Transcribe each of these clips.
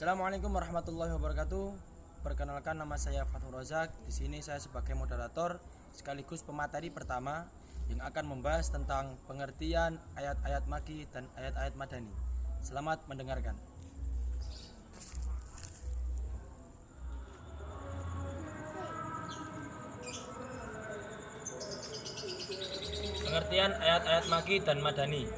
Assalamualaikum warahmatullahi wabarakatuh. Perkenalkan, nama saya Fathur Rozak. Di sini saya sebagai moderator sekaligus pemateri pertama yang akan membahas tentang pengertian ayat-ayat Makki dan ayat-ayat Madani. Selamat mendengarkan. Pengertian ayat-ayat Makki dan Madani.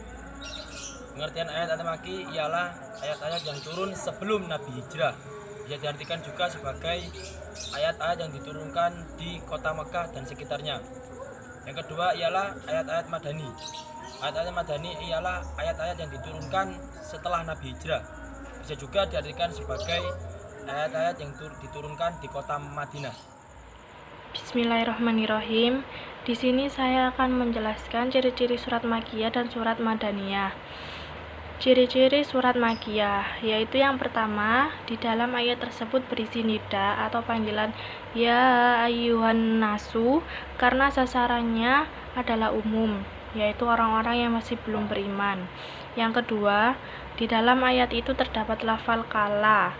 Pengertian ayat-ayat Makki ialah ayat-ayat yang turun sebelum Nabi hijrah. Bisa diartikan juga sebagai ayat-ayat yang diturunkan di kota Mekah dan sekitarnya. Yang kedua ialah ayat-ayat Madani. Ayat-ayat Madani ialah ayat-ayat yang diturunkan setelah Nabi hijrah. Bisa juga diartikan sebagai ayat-ayat yang diturunkan di kota Madinah. Bismillahirrahmanirrahim. Di sini saya akan menjelaskan ciri-ciri surat Makkiyah dan surat Madaniyah. Ciri-ciri surat Makkiyah yaitu yang pertama, di dalam ayat tersebut berisi nida atau panggilan ya ayyuhan nasu karena sasarannya adalah umum, yaitu orang-orang yang masih belum beriman. Yang kedua, di dalam ayat itu terdapat lafal kala.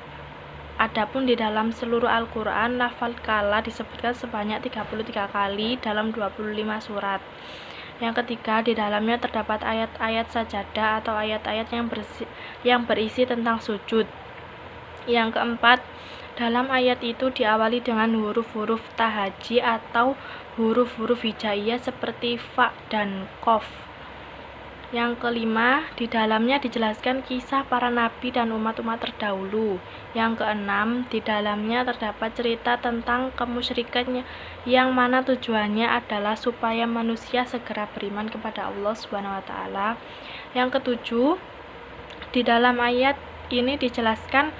Adapun di dalam seluruh Al-Quran, lafal kala disebutkan sebanyak 33 kali dalam 25 surat. Yang ketiga, di dalamnya terdapat ayat-ayat sajadah atau ayat-ayat yang berisi tentang sujud. Yang keempat, dalam ayat itu diawali dengan huruf-huruf tahaji atau huruf-huruf hijaiyah seperti fa dan qaf. Yang kelima, di dalamnya dijelaskan kisah para nabi dan umat-umat terdahulu. Yang keenam, di dalamnya terdapat cerita tentang kemusyrikan yang mana tujuannya adalah supaya manusia segera beriman kepada Allah SWT. Yang ketujuh, di dalam ayat ini dijelaskan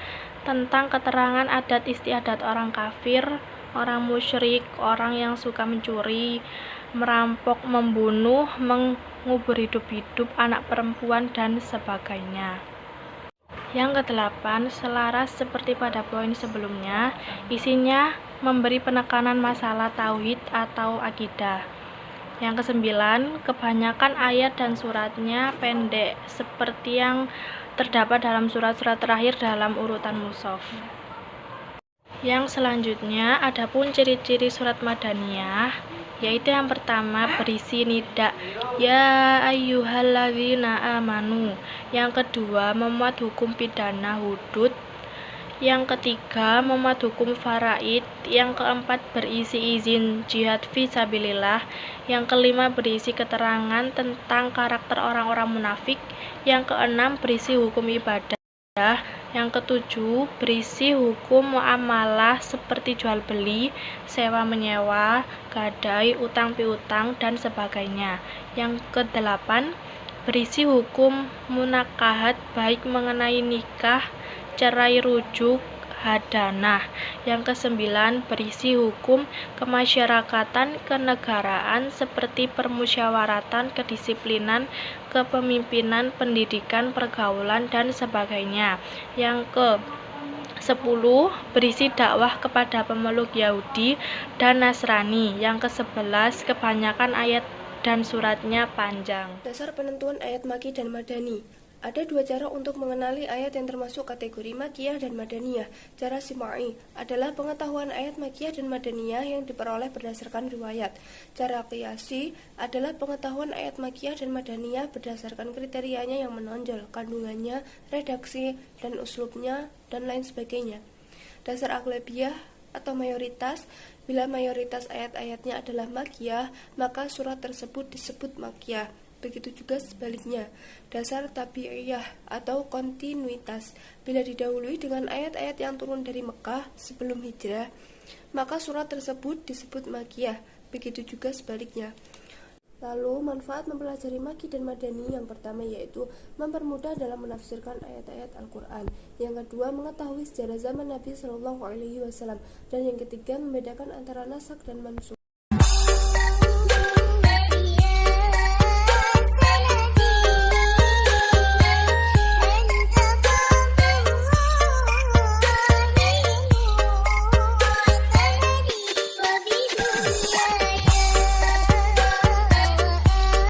tentang keterangan adat istiadat orang kafir, orang musyrik, orang yang suka mencuri, merampok, membunuh, mengubur hidup-hidup anak perempuan, dan sebagainya. Yang kedelapan, selaras seperti pada poin sebelumnya, isinya memberi penekanan masalah tauhid atau akidah. Yang kesembilan, kebanyakan ayat dan suratnya pendek, seperti yang terdapat dalam surat-surat terakhir dalam urutan mushaf. Yang selanjutnya, adapun ciri-ciri surat Madaniyah, yaitu yang pertama berisi nida ya ayyuhalladzina amanu. Yang kedua memuat hukum pidana hudud. Yang ketiga memuat hukum faraid. Yang keempat berisi izin jihad fisabilillah. Yang kelima berisi keterangan tentang karakter orang-orang munafik. Yang keenam berisi hukum ibadah. Yang ketujuh berisi hukum muamalah seperti jual beli, sewa menyewa, gadai, utang piutang, dan sebagainya. Yang kedelapan berisi hukum munakahat baik mengenai nikah, cerai rujuk, hadanah. Yang kesembilan berisi hukum kemasyarakatan kenegaraan seperti permusyawaratan, kedisiplinan, kepemimpinan, pendidikan, pergaulan, dan sebagainya. Yang ke-10 berisi dakwah kepada pemeluk Yahudi dan Nasrani. Yang ke-11 kebanyakan ayat dan suratnya panjang. Dasar penentuan ayat Makki dan Madani. Ada dua cara untuk mengenali ayat yang termasuk kategori Makkiyah dan Madaniyah. Cara simai adalah pengetahuan ayat Makkiyah dan Madaniyah yang diperoleh berdasarkan riwayat. Cara qiyasi adalah pengetahuan ayat Makkiyah dan Madaniyah berdasarkan kriterianya yang menonjol, kandungannya, redaksi, dan uslubnya, dan lain sebagainya. Dasar aglabiyah atau mayoritas, bila mayoritas ayat-ayatnya adalah Makkiyah, maka surat tersebut disebut Makkiyah. Begitu juga sebaliknya. Dasar tabi'iyah atau kontinuitas, bila didahului dengan ayat-ayat yang turun dari Mekah sebelum hijrah, maka surat tersebut disebut Makkiyah. Begitu juga sebaliknya. Lalu, manfaat mempelajari Makki dan Madani yang pertama yaitu mempermudah dalam menafsirkan ayat-ayat Al-Quran. Yang kedua, mengetahui sejarah zaman Nabi SAW. Dan yang ketiga, membedakan antara naskh dan mansukh.